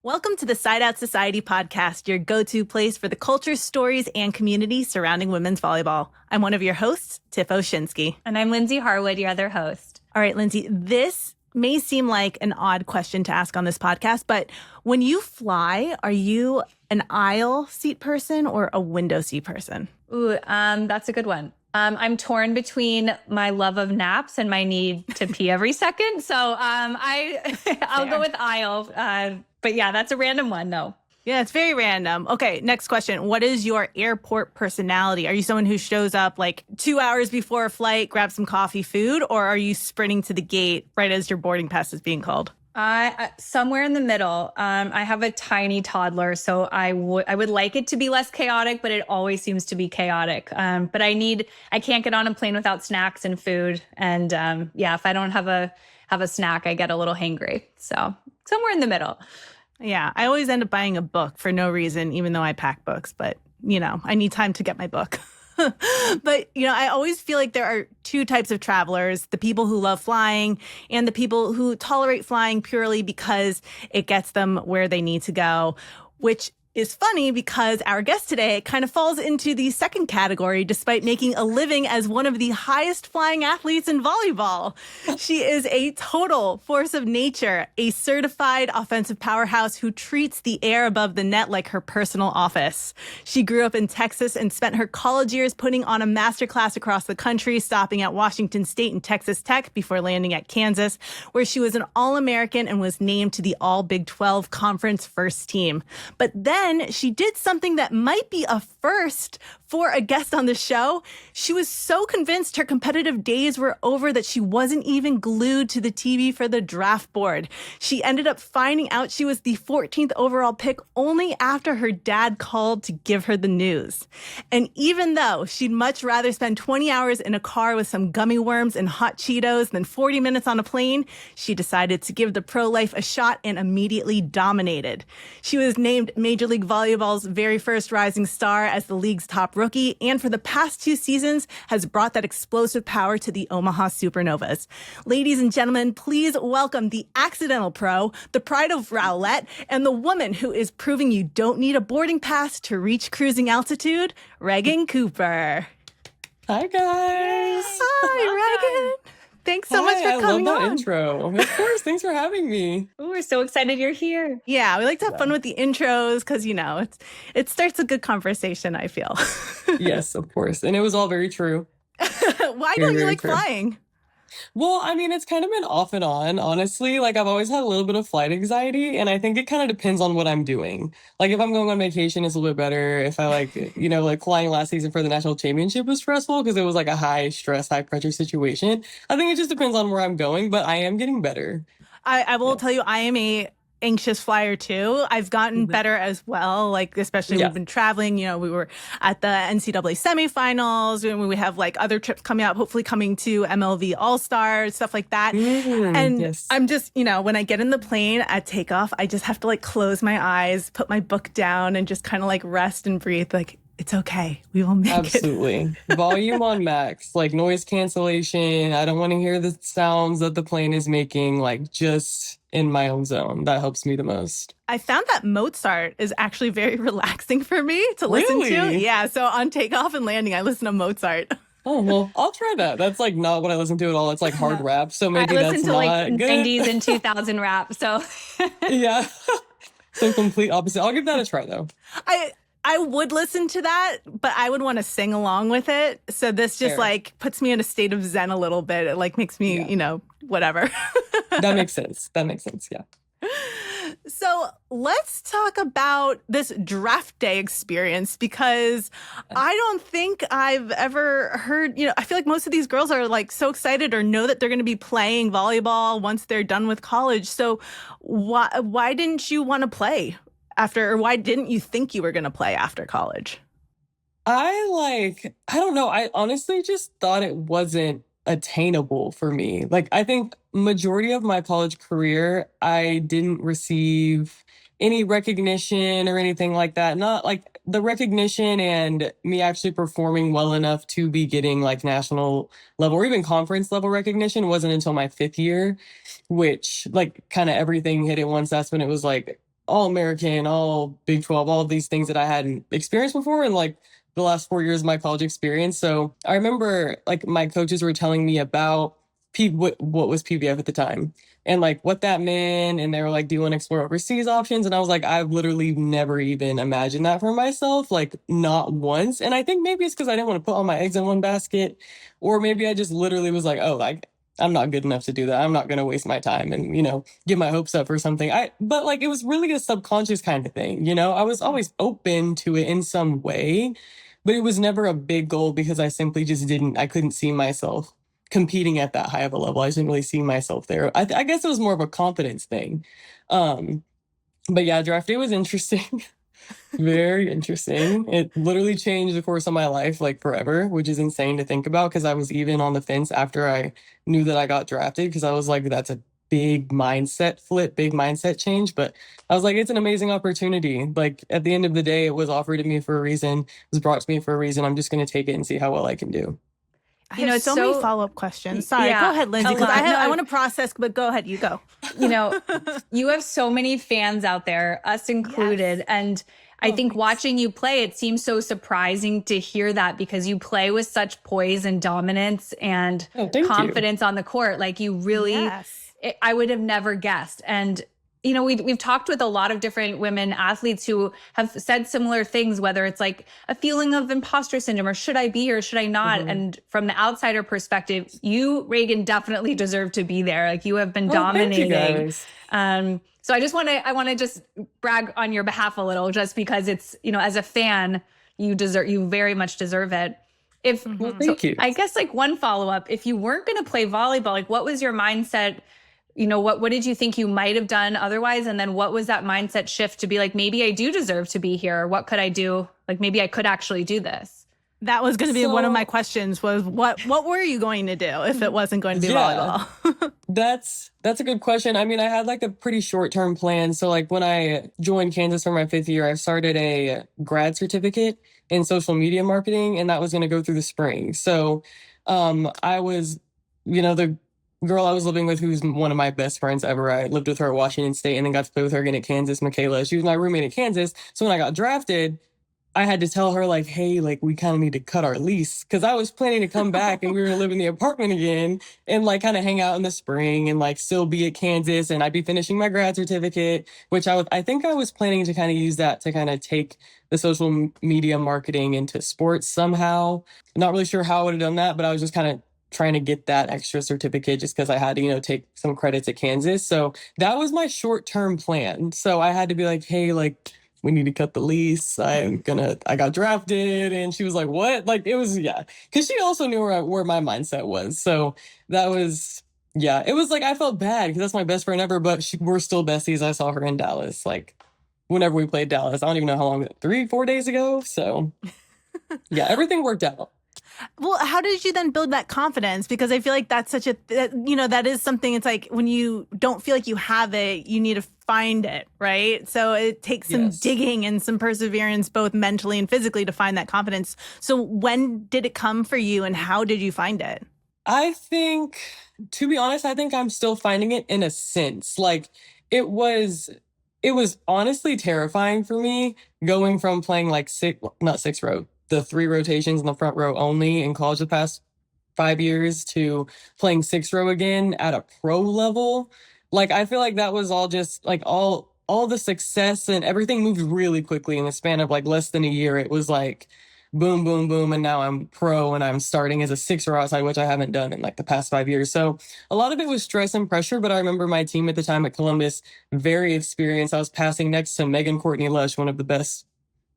Welcome to the Side Out Society podcast, your go-to place for the culture, stories, and community surrounding women's volleyball. I'm one of your hosts, Tiff Oshinsky. And I'm Lindsay Harwood, your other host. All right, Lindsay, this may seem like an odd question to ask on this podcast, but when you fly, are you an aisle seat person or a window seat person? That's a good one. I'm torn between my love of naps and my need to pee every second. So I'll go with aisle. But yeah, that's a random one, though. Yeah, it's very random. Okay, next question. What is your airport personality? Are you someone who shows up like 2 hours before a flight, grabs some coffee, food, or are you sprinting to the gate right as your boarding pass is being called? Somewhere in the middle. I have a tiny toddler, so I would like it to be less chaotic, but it always seems to be chaotic. But I can't get on a plane without snacks and food. And if I don't have a snack, I get a little hangry. So somewhere in the middle. Yeah, I always end up buying a book for no reason, even though I pack books. But, I need time to get my book. But, I always feel like there are two types of travelers, the people who love flying and the people who tolerate flying purely because it gets them where they need to go, which is funny because our guest today kind of falls into the second category despite making a living as one of the highest flying athletes in volleyball. She is a total force of nature, a certified offensive powerhouse who treats the air above the net like her personal office. She grew up in Texas and spent her college years putting on a masterclass across the country, stopping at Washington State and Texas Tech before landing at Kansas, where she was an All-American and was named to the All-Big 12 Conference first team. But then she did something that might be a first for a guest on the show. She was so convinced her competitive days were over that she wasn't even glued to the TV for the draft board. She ended up finding out she was the 14th overall pick only after her dad called to give her the news. And even though she'd much rather spend 20 hours in a car with some gummy worms and hot Cheetos than 40 minutes on a plane, she decided to give the pro life a shot and immediately dominated. She was named Major League Volleyball's very first rising star as the league's top rookie, and for the past 2 seasons has brought that explosive power to the Omaha Supernovas. Ladies and gentlemen, please welcome the accidental pro, the pride of Rowlett, and the woman who is proving you don't need a boarding pass to reach cruising altitude, Reagan Cooper. Hi, guys. Hi, Reagan. Thanks so much for coming on. I love that intro. Of course. Thanks for having me. Ooh, we're so excited you're here. Yeah, we like to have fun with the intros because, it starts a good conversation, I feel. Yes, of course. And it was all very true. Why don't you like flying? Well, it's kind of been off and on, honestly. Like, I've always had a little bit of flight anxiety, and I think it kind of depends on what I'm doing. Like, if I'm going on vacation, it's a little bit better. If I like flying last season for the national championship was stressful because it was like a high stress, high pressure situation. I think it just depends on where I'm going, but I am getting better. I will tell you, I am a anxious flyer too. I've gotten better as well, like especially we've been traveling. We were at the NCAA semifinals, and we have like other trips coming up, hopefully coming to MLV All-Stars, stuff like that. I'm just, when I get in the plane at takeoff, I just have to like close my eyes, put my book down, and just kind of like rest and breathe. Like, it's okay. We will make it. Absolutely. Volume on max, like noise cancellation. I don't want to hear the sounds that the plane is making, like just in my own zone. That helps me the most. I found that Mozart is actually very relaxing for me to listen to. Yeah. So on takeoff and landing, I listen to Mozart. Oh, well, I'll try that. That's like not what I listen to at all. It's like hard rap. So maybe that's not good. I listen to like 90s and 2000 rap. So yeah. So complete opposite. I'll give that a try though. I would listen to that, but I would want to sing along with it. So this just like puts me in a state of zen a little bit. It like makes me, whatever. That makes sense. Yeah. So let's talk about this draft day experience because I don't think I've ever heard, I feel like most of these girls are like so excited or know that they're going to be playing volleyball once they're done with college. So why didn't you want to play after, or why didn't you think you were going to play after college? I don't know. I honestly just thought it wasn't attainable for me. Like, I think majority of my college career, I didn't receive any recognition or anything like that. Not like the recognition and me actually performing well enough to be getting like national level or even conference level recognition wasn't until my 5th year, which like kind of everything hit at once. That's when it was like, all American, all Big 12, all of these things that I hadn't experienced before in like the last 4 years of my college experience. So I remember like my coaches were telling me about what was PBF at the time and like what that meant. And they were like, do you want to explore overseas options? And I was like, I've literally never even imagined that for myself, like not once. And I think maybe it's because I didn't want to put all my eggs in one basket, or maybe I just literally was like, oh, like I'm not good enough to do that. I'm not going to waste my time and, get my hopes up for something. But like, it was really a subconscious kind of thing. I was always open to it in some way, but it was never a big goal because I simply just I couldn't see myself competing at that high of a level. I just didn't really see myself there. I guess it was more of a confidence thing. But yeah, draft day was interesting. Very interesting. It literally changed the course of my life like forever, which is insane to think about because I was even on the fence after I knew that I got drafted because I was like, that's a big mindset flip, big mindset change. But I was like, it's an amazing opportunity. Like at the end of the day, it was offered to me for a reason. It was brought to me for a reason. I'm just going to take it and see how well I can do. I have it's so many follow-up questions. Sorry, yeah, go ahead, Lindsay, because I want to process, but go ahead, you go. You have so many fans out there, us included. Yes. And I think watching you play, it seems so surprising to hear that because you play with such poise and dominance and confidence on the court. Like you really, I would have never guessed. And we've talked with a lot of different women athletes who have said similar things, whether it's like a feeling of imposter syndrome or should I be or should I not? Mm-hmm. And from the outsider perspective, you, Reagan, definitely deserve to be there. Like you have been dominating. Thank you, so I want to just brag on your behalf a little, just because it's, as a fan, you very much deserve it. Thank you. I guess like one follow-up, if you weren't going to play volleyball, like what was your mindset? What did you think you might have done otherwise? And then what was that mindset shift to be like, maybe I do deserve to be here. What could I do? Like, maybe I could actually do this. That was going to be one of my questions was what were you going to do if it wasn't going to be volleyball? That's a good question. I mean, I had like a pretty short-term plan. So like when I joined Kansas for my 5th year, I started a grad certificate in social media marketing, and that was going to go through the spring. So I was, the girl I was living with, who's one of my best friends ever. I lived with her at Washington State and then got to play with her again at Kansas, Michaela. She was my roommate at Kansas. So when I got drafted, I had to tell her like, hey, like we kind of need to cut our lease because I was planning to come back and we were going to live in the apartment again and like kind of hang out in the spring and like still be at Kansas, and I'd be finishing my grad certificate, which I think I was planning to kind of use that to kind of take the social media marketing into sports somehow. Not really sure how I would have done that, but I was just kind of trying to get that extra certificate just because I had to, take some credits at Kansas. So that was my short-term plan. So I had to be like, hey, like, we need to cut the lease. I got drafted. And she was like, what? Like, it was, because she also knew where my mindset was. So that was, it was like, I felt bad because that's my best friend ever, but we're still besties. I saw her in Dallas, like whenever we played Dallas. I don't even know how long, 3-4 days ago. So everything worked out. Well, how did you then build that confidence? Because I feel like that's such that is something, it's like when you don't feel like you have it, you need to find it, right? So it takes some digging and some perseverance, both mentally and physically, to find that confidence. So when did it come for you and how did you find it? I think, to be honest, I think I'm still finding it in a sense. Like it was honestly terrifying for me going from playing like the 3 rotations in the front row only in college the past 5 years to playing 6 row again at a pro level. Like, I feel like that was all just like all the success and everything moved really quickly in the span of like less than a year. It was like boom, boom, boom. And now I'm pro and I'm starting as a 6 row outside, which I haven't done in like the past 5 years. So a lot of it was stress and pressure. But I remember my team at the time at Columbus, very experienced. I was passing next to Megan Courtney Lush, one of the best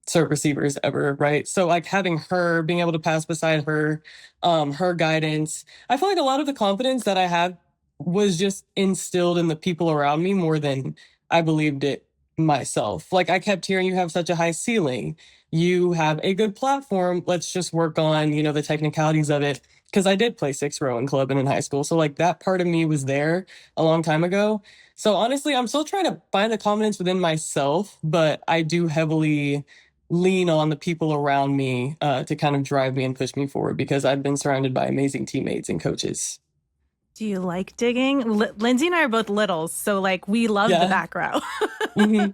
serve receivers ever, right? So like having her, being able to pass beside her, her guidance, I feel like a lot of the confidence that I had was just instilled in the people around me more than I believed it myself. Like I kept hearing, you have such a high ceiling, you have a good platform, let's just work on, the technicalities of it. Because I did play 6 row in club and in high school. So like that part of me was there a long time ago. So honestly, I'm still trying to find the confidence within myself, but I do heavily lean on the people around me to kind of drive me and push me forward because I've been surrounded by amazing teammates and coaches. Do you like digging? Lindsay and I are both littles, so like we love the Yeah. back row. hmm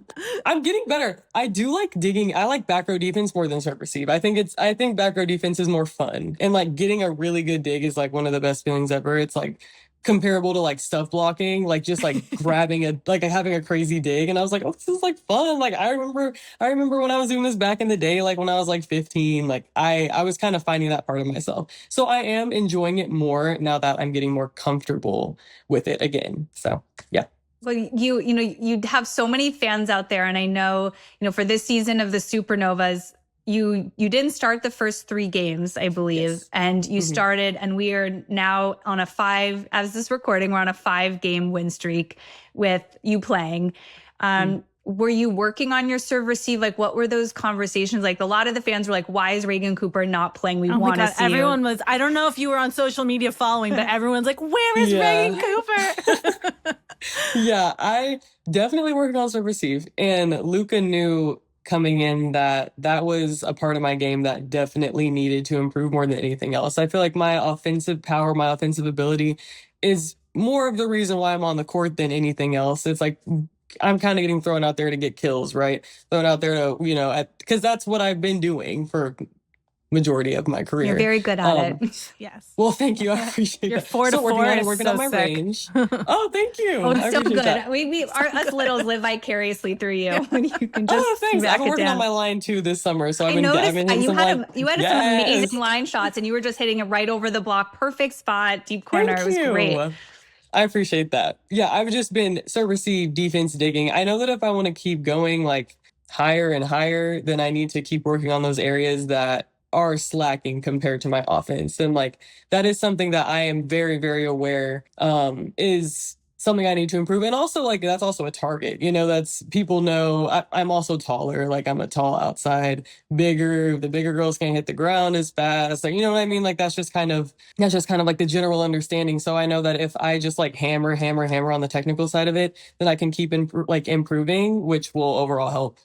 I'm getting better. I do like digging. I like back row defense more than serve receive. I think back row defense is more fun. And like getting a really good dig is like one of the best feelings ever. It's like comparable to like stuff blocking, like just like grabbing like having a crazy dig. And I was like, oh, this is like fun. Like I remember when I was doing this back in the day, like when I was like 15, like I was kind of finding that part of myself. So I am enjoying it more now that I'm getting more comfortable with it again. So yeah. Well, you have so many fans out there, and I know, for this season of the Supernovas, you didn't start the first 3 games, I believe, Yes. and you started, and we are now on a 5. As this recording, we're on a 5-game win streak with you playing. Were you working on your serve receive? Like, what were those conversations like? A lot of the fans were like, "Why is Reagan Cooper not playing? We want to see Everyone you." was. I don't know if you were on social media following, but everyone's like, "Where is Yeah. Reagan Cooper?" Yeah, I definitely worked on serve receive, and Luca knew coming in that that was a part of my game that definitely needed to improve more than anything else. I feel like my offensive power, my offensive ability is more of the reason why I'm on the court than anything else. It's like I'm kind of getting thrown out there to get kills, right? Thrown out there to, because that's what I've been doing for majority of my career. You're very good at it. Yes. Well, thank you. I appreciate Your that. 4 to Still working 4 on it, is working so on my sick. range. Oh, thank you. Oh, I it's so appreciate good. that. Us littles live vicariously through you. When you can just Oh, thanks. I've back been it working on down. my line too this summer, so I I've been noticed hitting you some had line. some Yes. amazing line shots, and you were just hitting it right over the block, perfect spot, deep corner. Thank It was you. great. I appreciate that. Yeah, I've just been serve receive defense digging. I know that if I want to keep going like higher and higher, then I need to keep working on those areas that are slacking compared to my offense. And like that is something that I am very, very aware is something I need to improve. And also like that's also a target. That's people know I'm also taller. Like I'm a tall outside, bigger. The bigger girls can't hit the ground as fast. Like, you know what I mean? Like that's just kind of like the general understanding. So I know that if I just like hammer on the technical side of it, then I can keep improving, which will overall help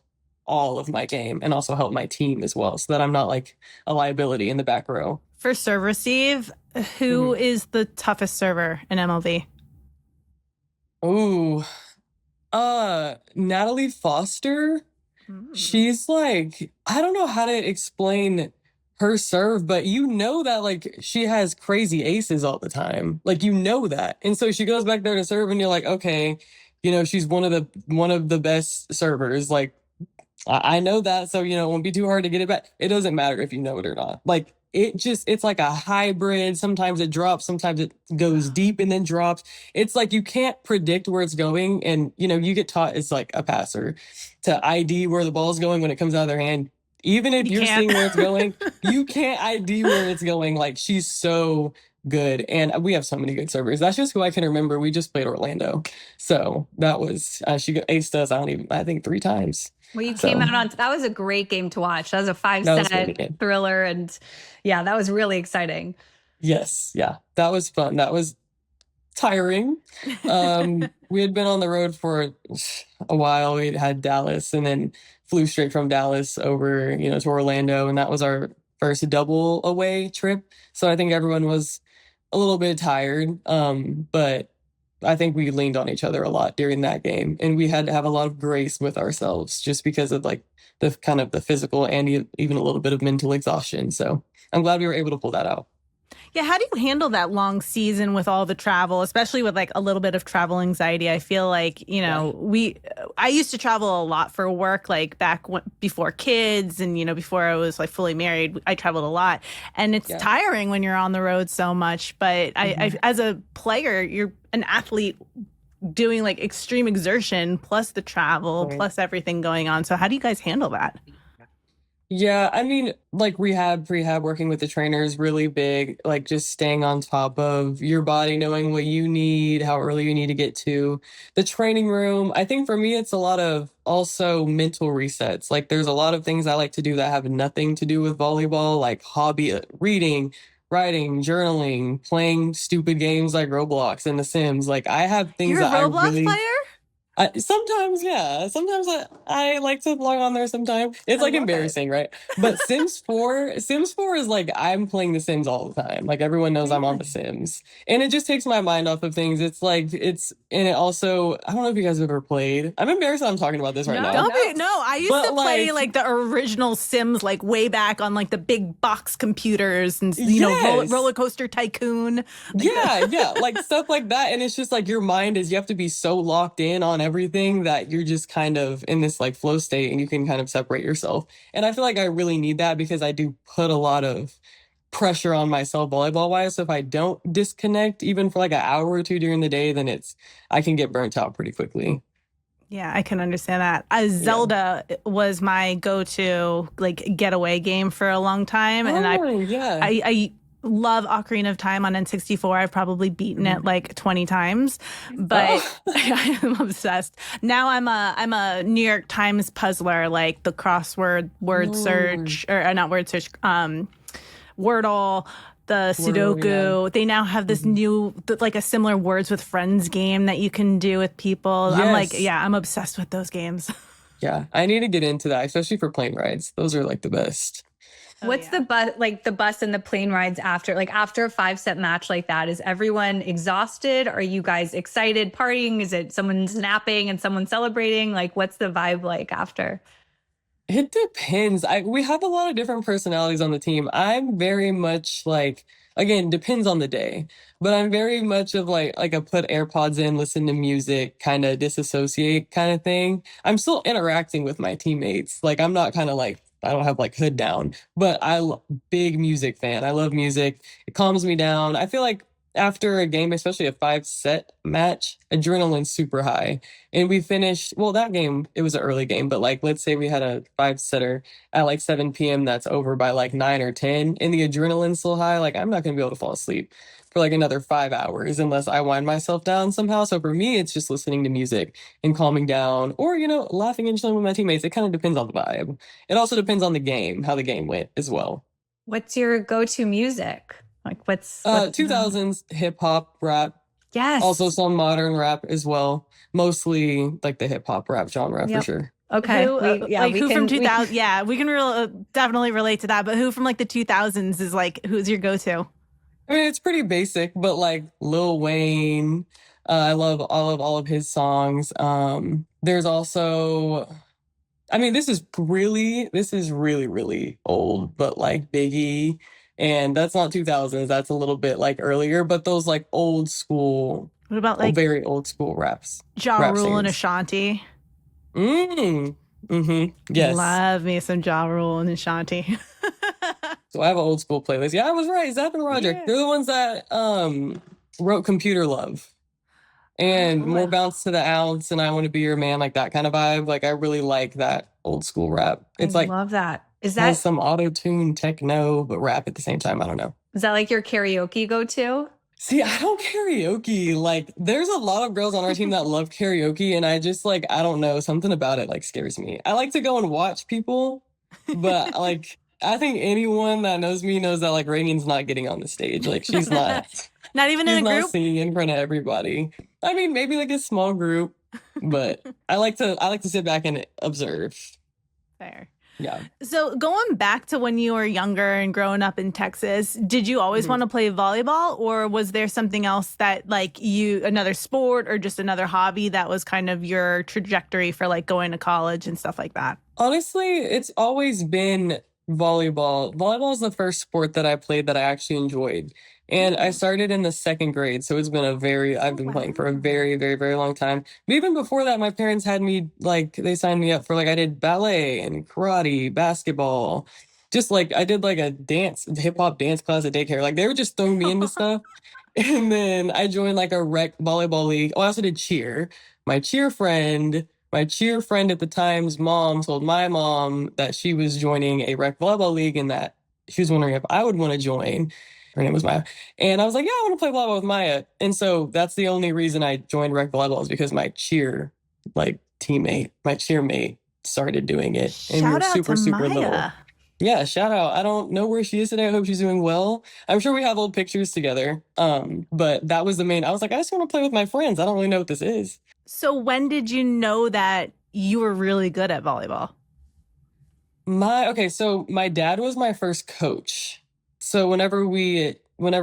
all of my game and also help my team as well, so that I'm not like a liability in the back row. For serve receive, who is the toughest server in MLB? Ooh, Natalie Foster. She's like, I don't know how to explain her serve, but that like she has crazy aces all the time. Like that. And so she goes back there to serve and you're like, okay, she's one of the best servers. Like I know that, so it won't be too hard to get it back. It doesn't matter if you know it or not. Like it's like a hybrid. Sometimes it drops, sometimes it goes deep and then drops. It's like you can't predict where it's going, and you get taught as like a passer to ID where the ball's going when it comes out of their hand. Even if you're seeing where it's going, you can't ID where it's going. Like she's so good, and we have so many good servers. That's just who I can remember. We just played Orlando, so that was she aced us. I think 3 times. Well, you came out on, that was a great game to watch. That was a 5-set thriller. And yeah, that was really exciting. Yes. Yeah. That was fun. That was tiring. We had been on the road for a while. We had Dallas and then flew straight from Dallas over, to Orlando. And that was our first double away trip. So I think everyone was a little bit tired. But I think we leaned on each other a lot during that game, and we had to have a lot of grace with ourselves just because of like the kind of the physical and even a little bit of mental exhaustion. So I'm glad we were able to pull that out. Yeah, how do you handle that long season with all the travel, especially with like a little bit of travel anxiety? I feel like, I used to travel a lot for work, like before kids and, before I was like fully married, I traveled a lot, and it's tiring when you're on the road so much. But I, as a player, you're an athlete doing like extreme exertion plus the travel plus everything going on. So how do you guys handle that? Yeah, I mean, like prehab, working with the trainer is really big. Like just staying on top of your body, knowing what you need, how early you need to get to the training room. I think for me, it's a lot of also mental resets. Like there's a lot of things I like to do that have nothing to do with volleyball, like hobby reading, writing, journaling, playing stupid games like Roblox and The Sims. Like I have things You're a that I Roblox really. player? Sometimes, yeah. Sometimes I like to log on there sometimes. It's I like love it. embarrassing, right? But Sims 4 is like I'm playing The Sims all the time. Like everyone knows I'm on The Really? Sims. And it just takes my mind off of things. And it also, I don't know if you guys have ever played. I'm embarrassed that I'm talking about this right No, now. Don't be no. no. I used But to play like, like the original Sims, like way back on like the big box computers, and yes. roller coaster tycoon, like Yeah, the. yeah, like stuff like that. And it's just like your mind is, you have to be so locked in on everything that you're just kind of in this like flow state and you can kind of separate yourself. And I feel like I really need that because I do put a lot of pressure on myself volleyball wise. So if I don't disconnect even for like an hour or two during the day, then I can get burnt out pretty quickly. Yeah, I can understand that. Yeah. Zelda was my go-to like getaway game for a long time, and Oh, yeah. I love Ocarina of Time on N64. I've probably beaten it Mhm. like 20 times, but Oh, I'm obsessed. Now I'm a New York Times puzzler, like the crossword word Lord. search, or not word search, Wordle, the Word, yeah. Sudoku. They now have this Mhm. new, like a similar Words with Friends game that you can do with people. I'm like, Yes. yeah, I'm obsessed with those games. Yeah. I need to get into that, especially for plane rides. Those are like the best. Oh, What's yeah. the bus and the plane rides after? Like after a 5 set match like that, is everyone exhausted? Are you guys excited, partying? Is it someone snapping and someone celebrating? Like what's the vibe like after? It depends. We have a lot of different personalities on the team. I'm very much like, again, depends on the day, but I'm very much of like a put AirPods in, listen to music, kind of disassociate kind of thing. I'm still interacting with my teammates. Like I'm not kind of like, I don't have like hood down, but big music fan. I love music. It calms me down. I feel like after a game, especially a 5 set match, adrenaline's super high. And we finished, well, that game, it was an early game, but like, let's say we had a 5 setter at like 7 p.m. that's over by like 9 or 10, and the adrenaline's so high, like, I'm not going to be able to fall asleep for like another 5 hours unless I wind myself down somehow. So for me, it's just listening to music and calming down or, laughing and chilling with my teammates. It kind of depends on the vibe. It also depends on the game, how the game went as well. What's your go-to music? Like what's 2000s hip hop, rap, also Yes. some modern rap as well. Mostly like the hip hop rap genre for Yep. sure. Okay. Who like who from 2000? Yeah, we can definitely relate to that. But who from like the 2000s is like who's your go-to? I mean, it's pretty basic, but like Lil Wayne, I love all of his songs. There's also, I mean, this is really, really old, but like Biggie, and that's not 2000s. That's a little bit like earlier, but those like old school, What about like very old school Ja rap Rule and singers. Ashanti? Yes. Love me some Ja Rule and Ashanti. So I have an old school playlist. Yeah, I was right. Zapp and Roger. Yeah. They're the ones that wrote Computer Love. And Oh, more bounce to the ounce and I want to be your man, like that kind of vibe. Like I really like that old school rap. I It's like love that. has some auto-tune techno, but rap at the same time. I don't know. Is that like your karaoke go-to? See, I don't karaoke. Like there's a lot of girls on our team that love karaoke, and I just like, I don't know, something about it like scares me. I like to go and watch people, but like I think anyone that knows me knows that like Reagan's not getting on the stage. Like not even she's in a not group? singing in front of everybody. I mean, maybe like a small group, but I like to sit back and observe. Fair. Yeah. So going back to when you were younger and growing up in Texas, did you always Mhm. want to play volleyball, or was there something else that like another sport or just another hobby that was kind of your trajectory for like going to college and stuff like that? Honestly, it's always been volleyball. Volleyball is the first sport that I played that I actually enjoyed. And I started in the second grade. So I've been playing for a very, very, very long time. But even before that, my parents had me like, they signed me up for like, I did ballet and karate, basketball. Just like, I did like a hip hop dance class at daycare. Like, they were just throwing me into stuff. And then I joined like a rec volleyball league. Oh, I also did cheer. My cheer friend, my cheer friend at the time's mom told my mom that she was joining a rec volleyball league and that she was wondering if I would want to join. Her name was Maya. And I was like, yeah, I want to play volleyball with Maya. And so that's the only reason I joined rec volleyball is because my cheer my cheer mate started doing it. And we were Shout out super, to super little. Maya. Yeah, shout out. I don't know where she is today. I hope she's doing well. I'm sure we have old pictures together. But that was the main. I was like, I just want to play with my friends. I don't really know what this is. So when did you know that you were really good at volleyball? So my dad was my first coach. So whenever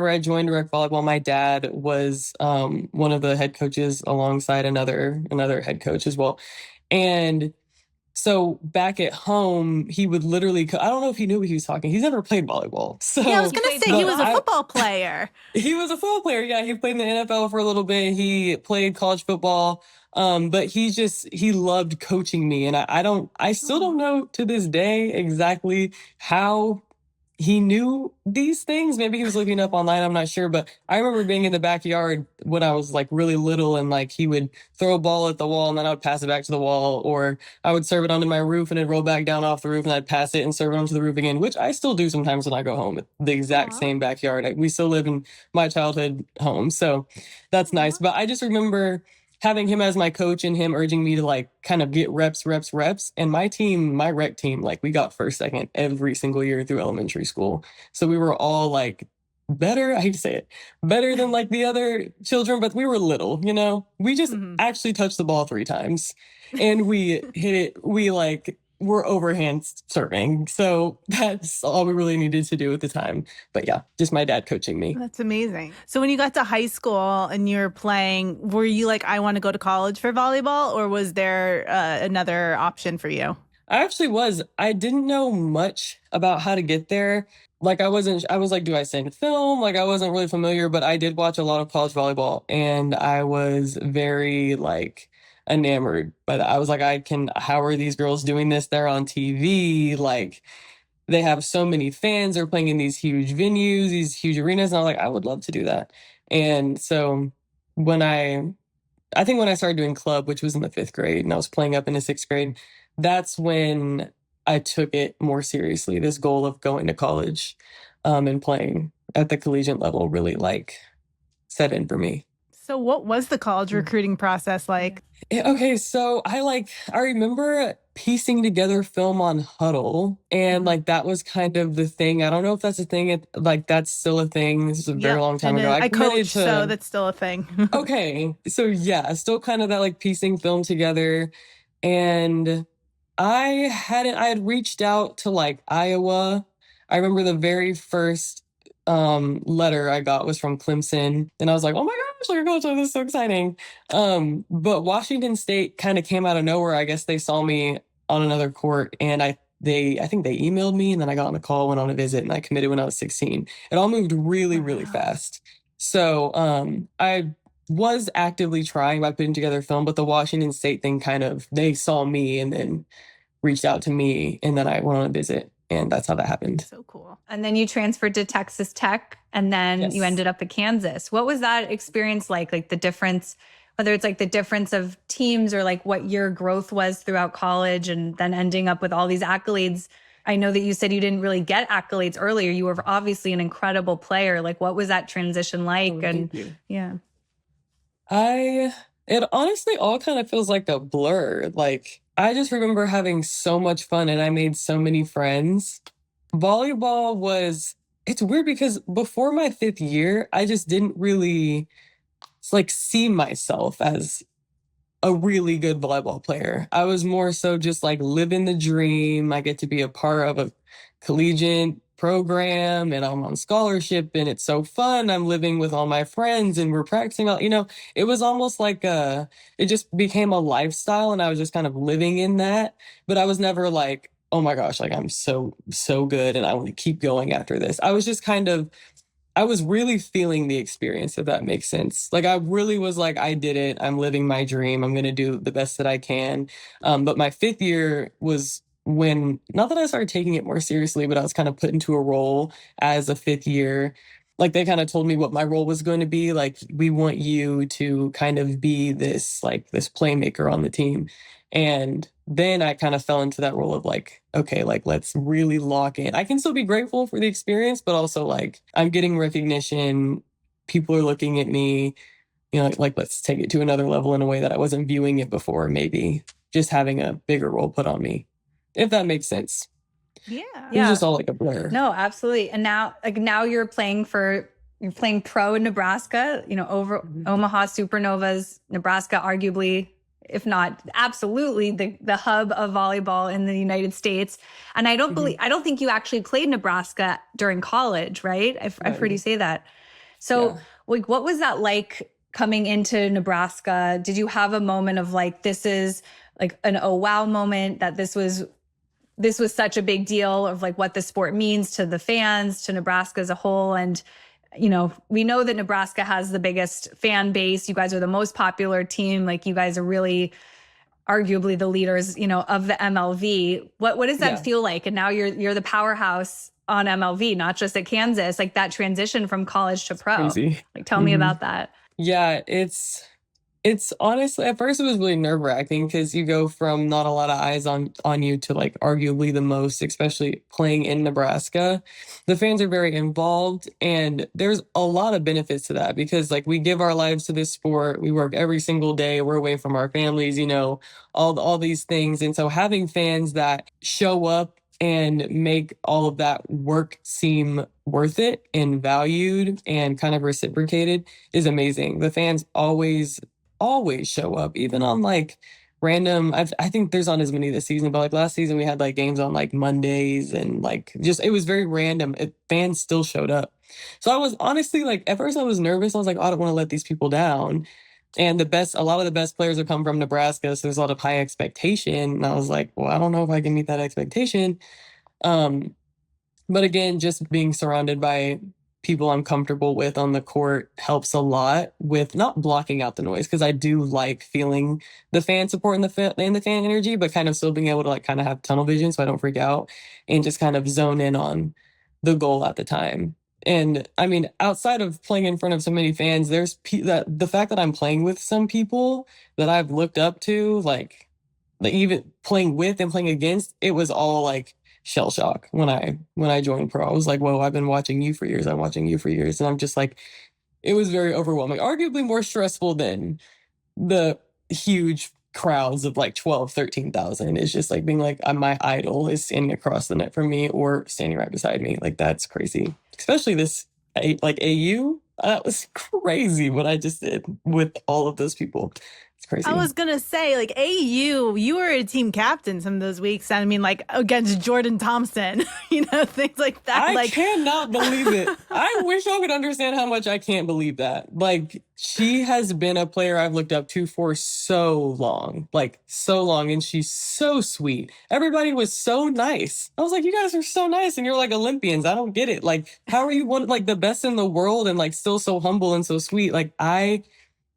I joined rec volleyball, my dad was one of the head coaches alongside another head coach as well. And so back at home, he would literally, I don't know if he knew what he was talking. He's never played volleyball. Yeah, I was So, going to played say he but was a football. football player. he was a football player. Yeah, he played in the NFL for a little bit. He played college football. But he loved coaching me. And I still Oh, don't know to this day exactly how he knew these things. Maybe he was looking up online. I'm not sure. But I remember being in the backyard when I was like really little, and like he would throw a ball at the wall and then I would pass it back to the wall, or I would serve it onto my roof and it'd roll back down off the roof and I'd pass it and serve it onto the roof again, which I still do sometimes when I go home. The exact aw, same backyard. We still live in my childhood home. So that's aw. nice. But I just remember having him as my coach and him urging me to like kind of get reps. And my team, my rec team, like we got first, second every single year through elementary school. So we were all like better, I hate to say it, better than like the other children, but we were little, you know? We just Mhm. actually touched the ball 3 times and we hit it. We like were overhand serving. So that's all we really needed to do at the time. But yeah, just my dad coaching me. That's amazing. So when you got to high school and you were playing, were you like, I want to go to college for volleyball, or was there another option for you? I actually was. I didn't know much about how to get there. Like I was like, do I sing film? Like I wasn't really familiar, but I did watch a lot of college volleyball and I was very like enamored by that. I was like, how are these girls doing this? They're on TV. Like they have so many fans. They're playing in these huge venues, these huge arenas. And I was like, I would love to do that. And so when I think when I started doing club, which was in the 5th grade, and I was playing up in the 6th grade, that's when I took it more seriously. This goal of going to college, and playing at the collegiate level really like set in for me. So what was the college recruiting process like? Okay, so I remember piecing together film on Huddle, and like that was kind of the thing. I don't know if that's a thing. Like that's still a thing. This is a very Yep. long time And ago. I I committed coach, so to. that's still a thing. Okay, so yeah, still kind of that like piecing film together. And I had reached out to like Iowa. I remember the very first letter I got was from Clemson. And I was like, oh my gosh, like coach, this is so exciting. But Washington State kind of came out of nowhere. I guess they saw me on another court and I think they emailed me and then I got on a call, went on a visit, and I committed when I was 16. It all moved really, really Wow. fast. So I was actively trying by putting together film, but the Washington State thing kind of, they saw me and then reached out to me, and then I went on a visit, and that's how that happened. So cool. And then you transferred to Texas Tech and then you Yes. ended up at Kansas. What was that experience like? Like the difference, whether it's like the difference of teams or like what your growth was throughout college and then ending up with all these accolades. I know that you said you didn't really get accolades earlier. You were obviously an incredible player. Like what was that transition like? Oh, And thank you. yeah. It honestly all kind of feels like a blur. Like, I just remember having so much fun and I made so many friends. Volleyball was, it's weird because before my 5th year, I just didn't really like see myself as a really good volleyball player. I was more so just like living the dream. I get to be a part of a collegiate program and I'm on scholarship and it's so fun. I'm living with all my friends and we're practicing all, it was almost like it just became a lifestyle and I was just kind of living in that. But I was never like, oh my gosh, like I'm so good and I want to keep going after this. I was really feeling the experience, if that makes sense. Like I really was like, I did it. I'm living my dream. I'm going to do the best that I can. But my 5th year was when, not that I started taking it more seriously, but I was kind of put into a role as a 5th year. Like they kind of told me what my role was going to be. Like, we want you to kind of be this playmaker on the team. And then I kind of fell into that role of like, okay, like let's really lock in. I can still be grateful for the experience, but also like I'm getting recognition. People are looking at me, like let's take it to another level in a way that I wasn't viewing it before, maybe just having a bigger role put on me, if that makes sense. Yeah. It was just all like a blur. No, absolutely. And now, like now you're playing for you're playing pro in Nebraska, over Omaha Supernovas, Nebraska, arguably, if not absolutely the hub of volleyball in the United States. And I don't think you actually played Nebraska during college, right? I've heard you say that. So like, what was that like coming into Nebraska? Did you have a moment of like, this is like an oh wow moment, that this was such a big deal of like what the sport means to the fans, to Nebraska as a whole? And we know that Nebraska has the biggest fan base. You guys are the most popular team. Like, you guys are really arguably the leaders, of the MLV. What does that feel like? And now you're the powerhouse on MLV, not just at Kansas. Like, that transition from college to pro. Crazy. Like, tell me about that. Yeah, it's honestly, at first it was really nerve-wracking because you go from not a lot of eyes on you to like arguably the most, especially playing in Nebraska. The fans are very involved, and there's a lot of benefits to that because like we give our lives to this sport. We work every single day. We're away from our families, all these things. And so having fans that show up and make all of that work seem worth it and valued and kind of reciprocated is amazing. The fans always show up, even on like random, I think there's not as many this season, but like last season we had like games on like Mondays, and like just it was very random. Fans still showed up. So I was honestly like, at first I was nervous. I was like, oh, I don't want to let these people down. And a lot of the best players have come from Nebraska, so there's a lot of high expectation. And I was like, well, I don't know if I can meet that expectation. But again, just being surrounded by people I'm comfortable with on the court helps a lot with not blocking out the noise, because I do like feeling the fan support and the fan energy, but kind of still being able to like kind of have tunnel vision so I don't freak out and just kind of zone in on the goal at the time. And I mean, outside of playing in front of so many fans, there's the fact that I'm playing with some people that I've looked up to, like even playing with and playing against, it was all like shell shock when I joined pro. I was like, whoa, I've been watching you for years. I'm watching you for years. And I'm just like, it was very overwhelming, arguably more stressful than the huge crowds of like 12, 13,000. It's just like being like, my idol is standing across the net from me or standing right beside me. Like, that's crazy. Especially this like AU. That was crazy what I just did with all of those people. It's crazy. I was going to say, like, AU, you were a team captain some of those weeks. I mean, like, against Jordan Thompson, things like that. I cannot believe it. I wish I could understand how much I can't believe that. Like, she has been a player I've looked up to for so long. And she's so sweet. Everybody was so nice. I was like, you guys are so nice, and you're like Olympians. I don't get it. Like, how are you like the best in the world and like still so humble and so sweet? Like,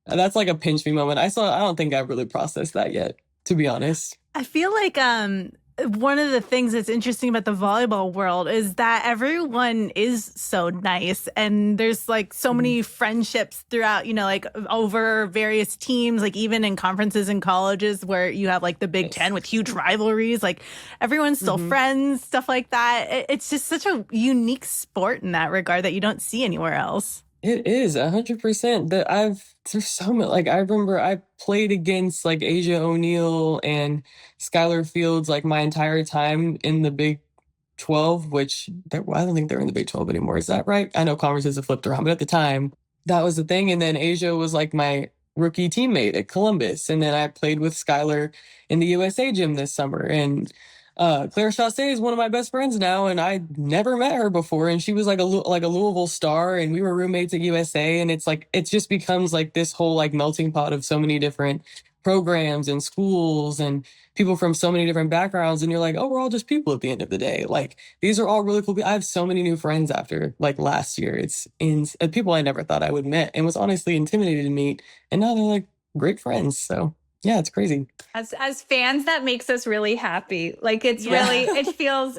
that's like a pinch me moment. I don't think I've really processed that yet, to be honest. I feel like one of the things that's interesting about the volleyball world is that everyone is so nice, and there's like so many friendships throughout, like over various teams, like even in conferences and colleges where you have like the Big Ten with huge rivalries, like everyone's still friends, stuff like that. It's just such a unique sport in that regard that you don't see anywhere else. It is 100%. There's so much. Like, I remember I played against like Asia O'Neal and Skylar Fields like my entire time in the Big 12, which I don't think they're in the Big 12 anymore. Is that right? I know conferences have flipped around, but at the time that was the thing. And then Asia was like my rookie teammate at Columbus, and then I played with Skylar in the USA gym this summer. And Claire Chassé is one of my best friends now, and I never met her before, and she was like a Louisville star, and we were roommates at USA. And it's like, it just becomes like this whole like melting pot of so many different programs and schools and people from so many different backgrounds, and you're like, oh, we're all just people at the end of the day. Like, these are all really cool people. I have so many new friends after like last year. It's people I never thought I would meet and was honestly intimidated to meet, and now they're like great friends. So yeah, it's crazy. As fans, that makes us really happy. Like, it's really, it feels,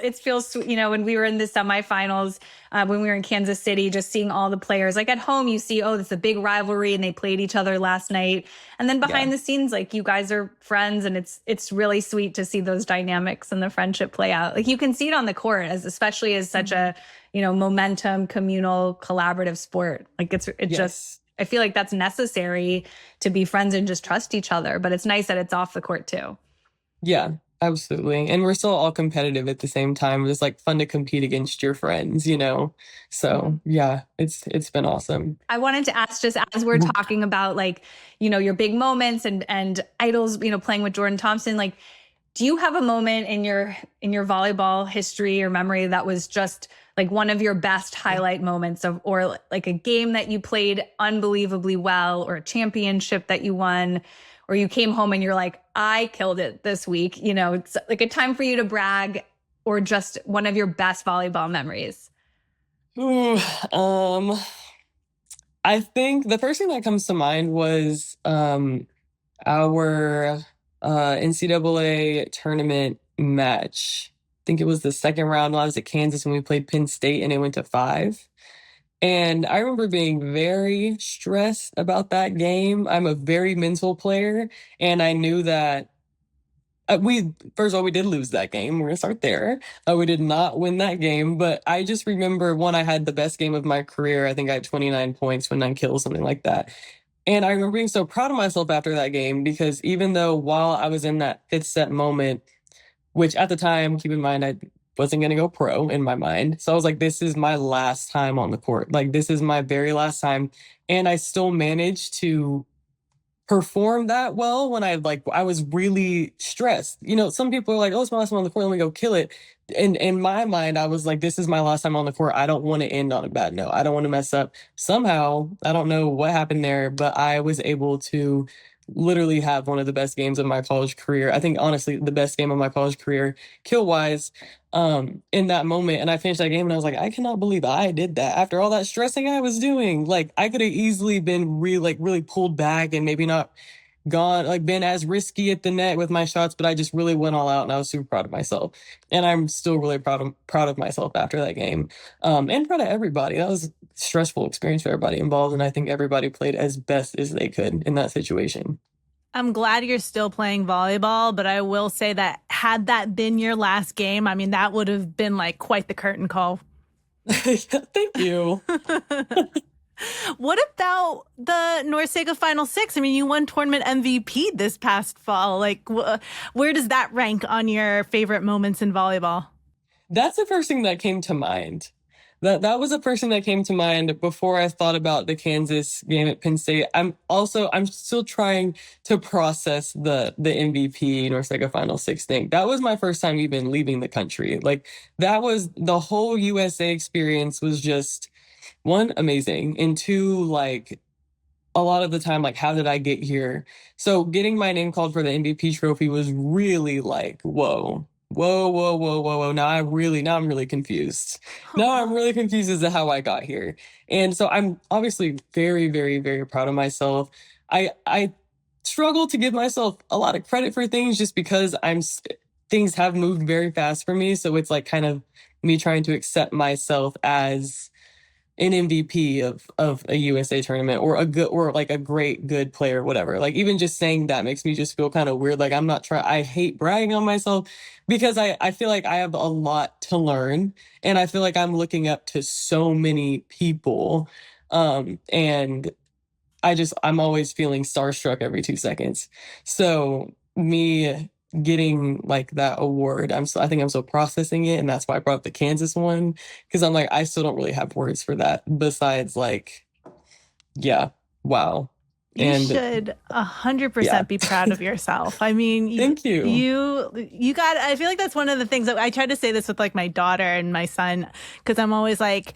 when we were in the semifinals, when we were in Kansas City, just seeing all the players, like at home, you see, oh, it's a big rivalry and they played each other last night. And then behind the scenes, like, you guys are friends, and it's really sweet to see those dynamics and the friendship play out. Like, you can see it on the court, especially as such a, momentum, communal, collaborative sport. Like, it's just, I feel like that's necessary to be friends and just trust each other. But it's nice that it's off the court too. Yeah, Absolutely. And we're still all competitive at the same time. It's like fun to compete against your friends, you know? So yeah, it's been awesome. I wanted to ask, just as we're talking about like, your big moments and idols, playing with Jordan Thompson, like, do you have a moment in your volleyball history or memory that was just like one of your best highlight moments of, or like a game that you played unbelievably well, or a championship that you won, or you came home and you're like, I killed it this week? It's like a time for you to brag, or just one of your best volleyball memories. Ooh, I think the first thing that comes to mind was our NCAA tournament match. I think it was the second round when I was at Kansas when we played Penn State and it went to 5. And I remember being very stressed about that game. I'm a very mental player, and I knew that we first of all we did lose that game. We're gonna start there. We did not win that game, but I just remember one. I had the best game of my career. I think I had 29 points, 29 kills, something like that. And I remember being so proud of myself after that game because even though while I was in that fifth set moment, which at the time, keep in mind, I wasn't going to go pro in my mind. So I was like, this is my last time on the court. Like, this is my very last time. And I still managed to perform that well when I was really stressed. Some people are like, oh, it's my last time on the court, let me go kill it. And in my mind, I was like, this is my last time on the court. I don't want to end on a bad note. I don't want to mess up. Somehow, I don't know what happened there, but I was able to literally have one of the best games of my college career. I think honestly, the best game of my college career, kill wise, in that moment. And I finished that game and I was like, I cannot believe I did that after all that stressing I was doing. Like I could have easily been really pulled back and maybe not gone, like been as risky at the net with my shots, but I just really went all out and I was super proud of myself. And I'm still really proud of myself after that game. And proud of everybody. That was a stressful experience for everybody involved. And I think everybody played as best as they could in that situation. I'm glad you're still playing volleyball, but I will say that had that been your last game, I mean, that would have been like quite the curtain call. Thank you. What about the NORCEGA Final Six? I mean, you won tournament MVP this past fall. Like, where does that rank on your favorite moments in volleyball? That's the first thing that came to mind. That was the first thing that came to mind before I thought about the Kansas game at Penn State. I'm still trying to process the MVP NORCEGA Final Six thing. That was my first time even leaving the country. Like that was the whole USA experience was just one, amazing, and two, like a lot of the time, like, how did I get here? So getting my name called for the MVP trophy was really like, whoa, whoa, whoa, whoa, whoa, whoa. Now I'm really confused. Now I'm really confused as to how I got here. And so I'm obviously very, very, very proud of myself. I struggle to give myself a lot of credit for things just because things have moved very fast for me. So it's like kind of me trying to accept myself as an MVP of a USA tournament or a great good player, whatever. Like even just saying that makes me just feel kind of weird. Like I'm not trying. I hate bragging on myself because I feel like I have a lot to learn, and I feel like I'm looking up to so many people, and I'm always feeling starstruck every 2 seconds. So me getting like that award, I think I'm still processing it, and that's why I brought up the Kansas one because I'm like I still don't really have words for that besides like, yeah, wow. You And should 100% yeah. be proud of yourself. I mean, Thank you. You got, I feel like that's one of the things that I try to say this with like my daughter and my son, because I'm always like,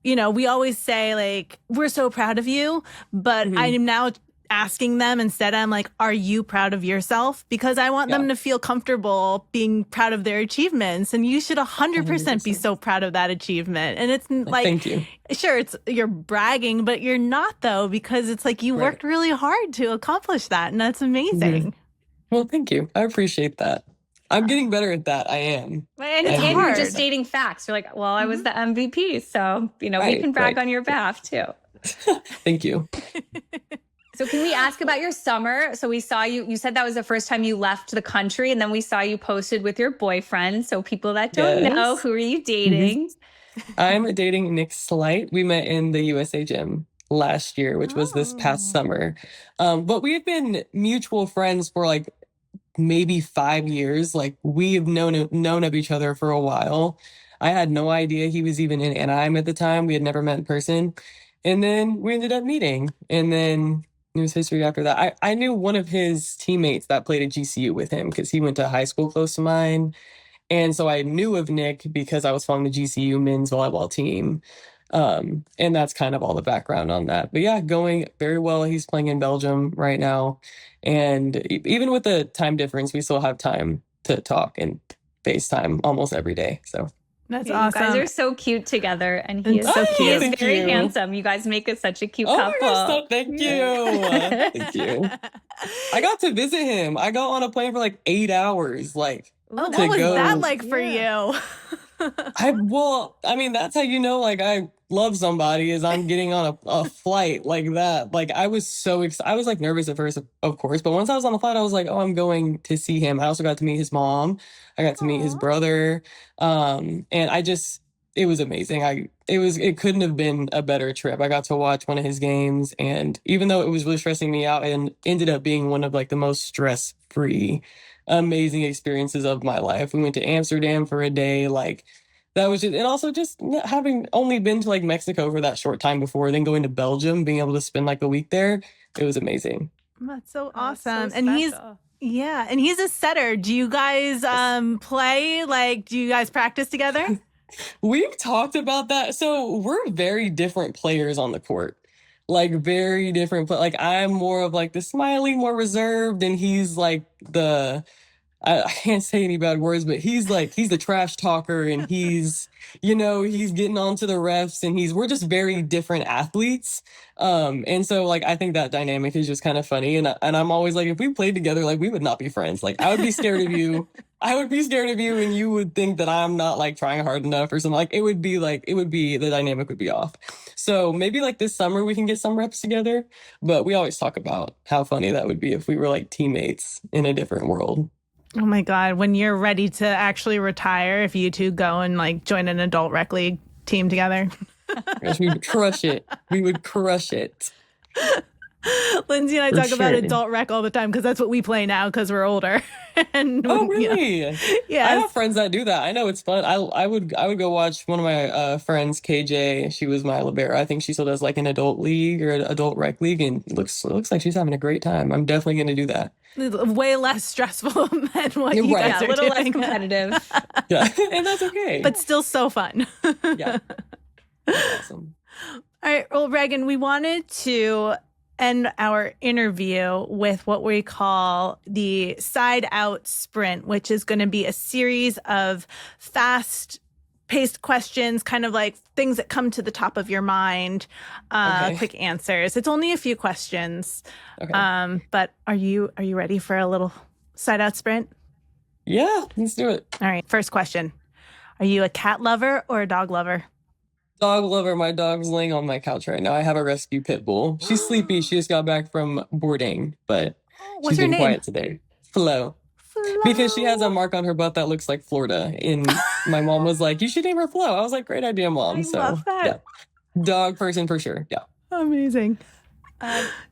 we always say like, we're so proud of you, but I'm now asking them instead, I'm like, are you proud of yourself? Because I want them to feel comfortable being proud of their achievements. And you should 100% be so proud of that achievement. And it's like, thank you. Sure, you're bragging, but you're not though, because it's like you worked really hard to accomplish that. And that's amazing. Well, thank you. I appreciate that. I'm getting better at that. I am. And you're just stating facts. You're like, well, I was the MVP. So, we can brag on your behalf too. Thank you. So can we ask about your summer? So we saw you said that was the first time you left the country, and then we saw you posted with your boyfriend. So people that don't know, who are you dating? I'm dating Nick Slight. We met in the USA gym last year, which was this past summer. But we had been mutual friends for like maybe 5 years. Like we've known of each other for a while. I had no idea he was even in Anaheim at the time. We had never met in person. And then we ended up meeting. And then it was history after that. I knew one of his teammates that played at GCU with him because he went to high school close to mine. And so I knew of Nick because I was following the GCU men's volleyball team. And that's kind of all the background on that. But yeah, going very well. He's playing in Belgium right now. And even with the time difference, we still have time to talk and FaceTime almost every day. So That's You awesome. guys are so cute together, and he is so he cute. is Thank very you. handsome. You guys make it such a cute Oh my couple. gosh, thank you. Thank you. I got to visit him. I got on a plane for like 8 hours. Like, Oh, to what was go. that like for Yeah. you? I mean, that's how you know, like, I love somebody is I'm getting on a flight like that. Like, I was so excited. I was like nervous at first, of course, but once I was on the flight, I was like, oh, I'm going to see him. I also got to meet his mom. I got to meet his Aw. brother. And it was amazing. It couldn't have been a better trip. I got to watch one of his games, and even though it was really stressing me out, and ended up being one of like the most stress-free, amazing experiences of my life. We went to Amsterdam for a day, like that was just, and also just having only been to like Mexico for that short time before, then going to Belgium, being able to spend like a week there, it was amazing. That's so Oh, it's so awesome. And special. he's a setter. Do you guys play? Like, do you guys practice together? We've talked about that. So we're very different players on the court. Like very different. Like I'm more of like the smiley, more reserved, and he's like I can't say any bad words, but he's the trash talker, and he's getting on to the refs, and we're just very different athletes. And so like I think that dynamic is just kind of funny. And I'm always like, if we played together, like we would not be friends. Like I would be scared of you. I would be scared of you, and you would think that I'm not like trying hard enough or something. Like the dynamic would be off. So maybe like this summer we can get some reps together. But we always talk about how funny that would be if we were like teammates in a different world. Oh my God. When you're ready to actually retire, if you two go and like join an adult rec league team together. Yes, we would crush it. We would crush it. Lindsay and I For talk about sure. adult rec all the time because that's what we play now because we're older. And Oh, you know, really? I yes. have friends that do that. I know it's fun. I would go watch one of my friends, KJ. She was my libero. I think she still does like an adult league or an adult rec league, and it looks like she's having a great time. I'm definitely going to do that. Way less stressful than what You're you right. guys Yeah, are a little less doing. competitive. Yeah, and that's okay. But still so fun. yeah, that's awesome. All right. Well, Reagan, we wanted to end our interview with what we call the side out sprint, which is going to be a series of fast paced questions, kind of like things that come to the top of your mind, Okay. quick answers. It's only a few questions. Okay. But are you ready for a little side out sprint? Yeah, let's do it. All right. First question. Are you a cat lover or a dog lover? Dog lover. My dog's laying on my couch right now. I have a rescue pit bull. She's sleepy. She just got back from boarding, but What's she's her been name? quiet today. Flo. Because she has a Flo. mark on her butt that looks like Florida. And my mom was like, you should name her Flo. I was like, great idea, Mom. I So love that. yeah. Dog person for sure. Yeah. Amazing.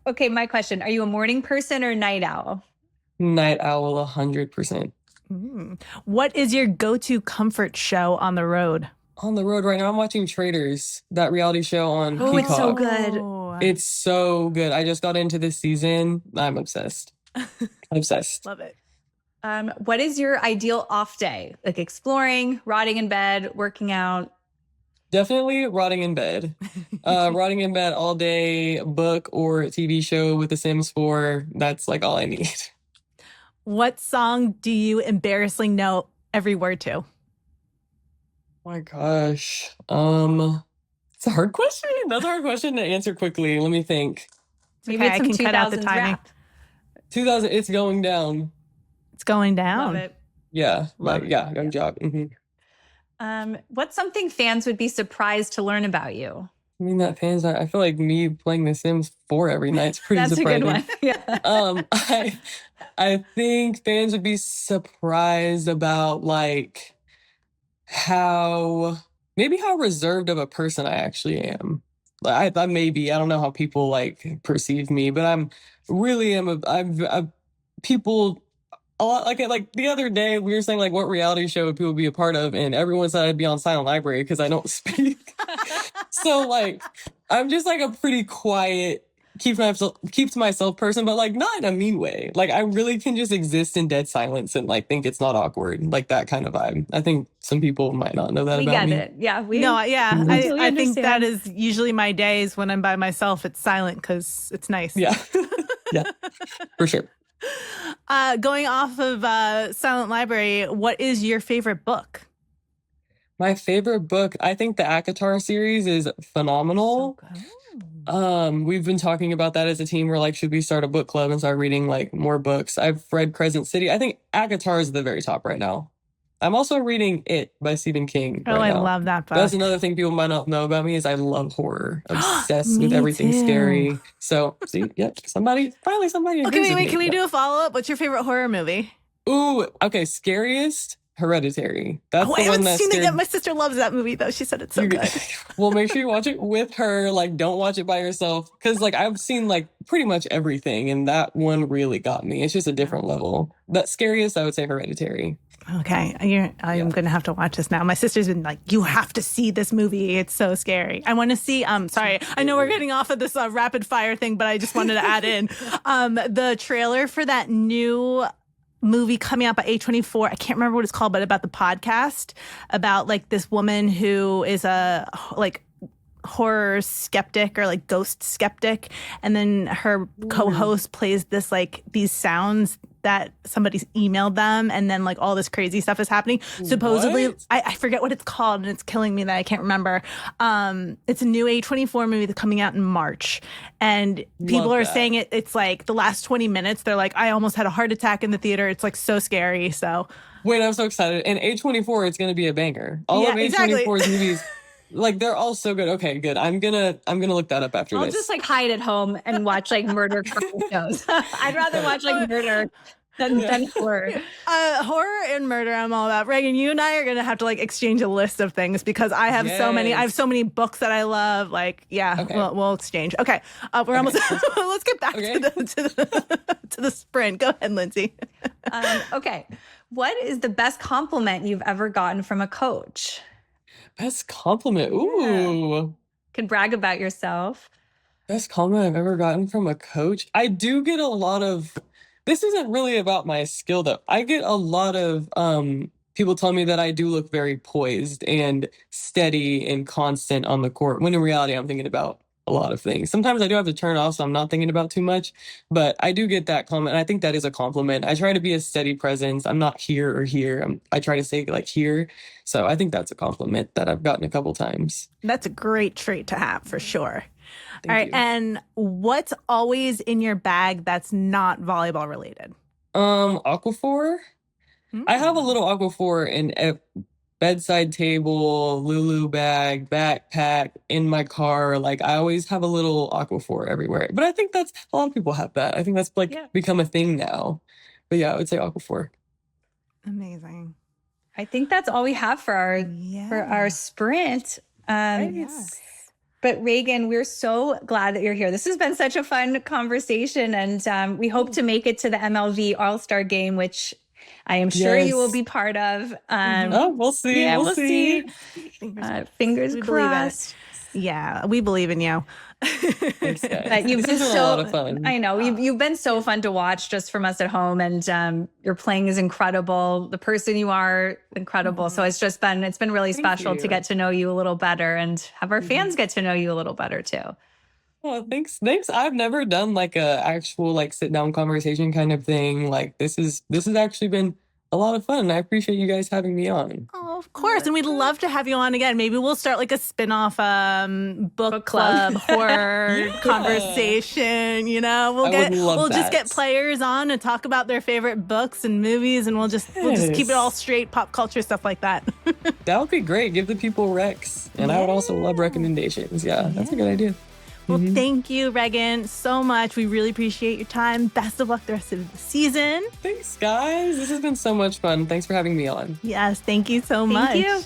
Okay, my question. Are you a morning person or night owl? Night owl 100%. What is your go-to comfort show on the road? On the road right now, I'm watching Traders, that reality show on Oh, it's so Peacock. good. It's so good. I just got into this season. I'm obsessed. Obsessed. Love it. What is your ideal off day? Like exploring, rotting in bed, working out? Definitely rotting in bed. Rotting in bed all day, book or TV show with The Sims 4. That's like all I need. What song do you embarrassingly know every word to? My gosh. It's a hard question. That's a hard question to answer quickly. Let me think. Maybe Okay, it's I some can cut out the 2000s timing. rap. 2000, it's going down. It's going Love down. it. Yeah. Love Like, it. yeah, good job. What's something fans would be surprised to learn about you? I mean, I feel like me playing The Sims 4 every night's pretty That's surprising. a good one. Yeah. I think fans would be surprised about like how reserved of a person I actually am. Like, I don't know how people like perceive me, but I'm really am a people a lot, like the other day we were saying like what reality show would people be a part of, and everyone said I'd be on Silent Library because I don't speak. So like I'm just like a pretty quiet, keep to myself person, but like not in a mean way. Like I really can just exist in dead silence and like think it's not awkward, like that kind of vibe. I think some people might not know that We about get me. it. Yeah. I think that is usually my days when I'm by myself. It's silent because it's nice. Yeah, yeah, for sure. Going off of Silent Library, what is your favorite book? My favorite book, I think the ACOTAR series is phenomenal. We've been talking about that as a team. We're like, should we start a book club and start reading like more books? I've read Crescent City. I think ACOTAR is at the very top right now. I'm also reading It by Stephen King. Oh, I love that book. That's another thing people might not know about me is I love horror. Obsessed with everything scary. So, see, yep, finally somebody agrees with me. Can we do a follow-up? What's your favorite horror movie? Ooh, okay, scariest, Hereditary. That's the I one haven't that's seen it yet. My sister loves that movie, though. She said it's so good. Well, make sure you watch it with her. Like, don't watch it by yourself. Because, like, I've seen, like, pretty much everything, and that one really got me. It's just a different level. That scariest, I would say Hereditary. Okay. I'm going to have to watch this now. My sister's been like, you have to see this movie. It's so scary. I want to see, sorry, I know we're getting off of this rapid fire thing, but I just wanted to add in the trailer for that new movie coming out by A24. I can't remember what it's called, but about the podcast about like this woman who is a like horror skeptic or like ghost skeptic, and then her co-host plays this like these sounds that somebody's emailed them, and then like all this crazy stuff is happening. Supposedly, I forget what it's called, and it's killing me that I can't remember. It's a new A24 movie that's coming out in March, and people are saying it's like the last 20 minutes. They're like, I almost had a heart attack in the theater. It's like so scary. So wait, I'm so excited. And A24, it's going to be a banger. All of A24's movies. Like they're all so good. Okay, good. I'm gonna look that up after this. I'll just like hide at home and watch like murder crime shows. I'd rather watch like murder than horror. Horror and murder, I'm all about. Reagan, you and I are gonna have to like exchange a list of things because I have so many. I have so many books that I love. Like, we'll exchange. Okay, we're almost. Let's get back to the sprint. Go ahead, Lindsay. Okay, what is the best compliment you've ever gotten from a coach? Best compliment. Ooh. Yeah. Can brag about yourself. Best compliment I've ever gotten from a coach. I do get a lot of, this isn't really about my skill though. I get a lot of people tell me that I do look very poised and steady and constant on the court, when in reality I'm thinking about a lot of things. Sometimes I do have to turn off, so I'm not thinking about too much, but I do get that comment. I think that is a compliment. I try to be a steady presence. I'm not here or here. I try to say like here. So I think that's a compliment that I've gotten a couple times. That's a great trait to have for sure. Thank All right. you. And what's always in your bag that's not volleyball related? Aquaphor. I have a little Aquaphor in a bedside table, Lulu bag, backpack, in my car. Like I always have a little Aquaphor everywhere. But I think that's, a lot of people have that. I think that's like become a thing now. But yeah, I would say Aquaphor. Amazing. I think that's all we have for our sprint. But Reagan, we're so glad that you're here. This has been such a fun conversation, and we hope to make it to the MLV All-Star Game, which I am sure you will be part of. We'll see. Yeah, we'll see. Fingers we crossed. Yeah, we believe in you. Thanks, guys. But you've This been has been a lot of fun. I know you've been so fun to watch just from us at home, and your playing is incredible. The person you are, incredible. So it's been really special to get to know you a little better and have our fans get to know you a little better too. Oh, thanks. I've never done like a actual like sit down conversation kind of thing. Like this has actually been a lot of fun. I appreciate you guys having me on. Oh, of course. And we'd love to have you on again. Maybe we'll start like a spin-off book club horror conversation. You know, we'll just get players on and talk about their favorite books and movies, and we'll just keep it all straight, pop culture stuff like that. That would be great. Give the people recs. And I would also love recommendations. Yeah, that's a good idea. Well, thank you, Reagan, so much. We really appreciate your time. Best of luck the rest of the season. Thanks, guys. This has been so much fun. Thanks for having me on. Yes, thank you so much. Thank you.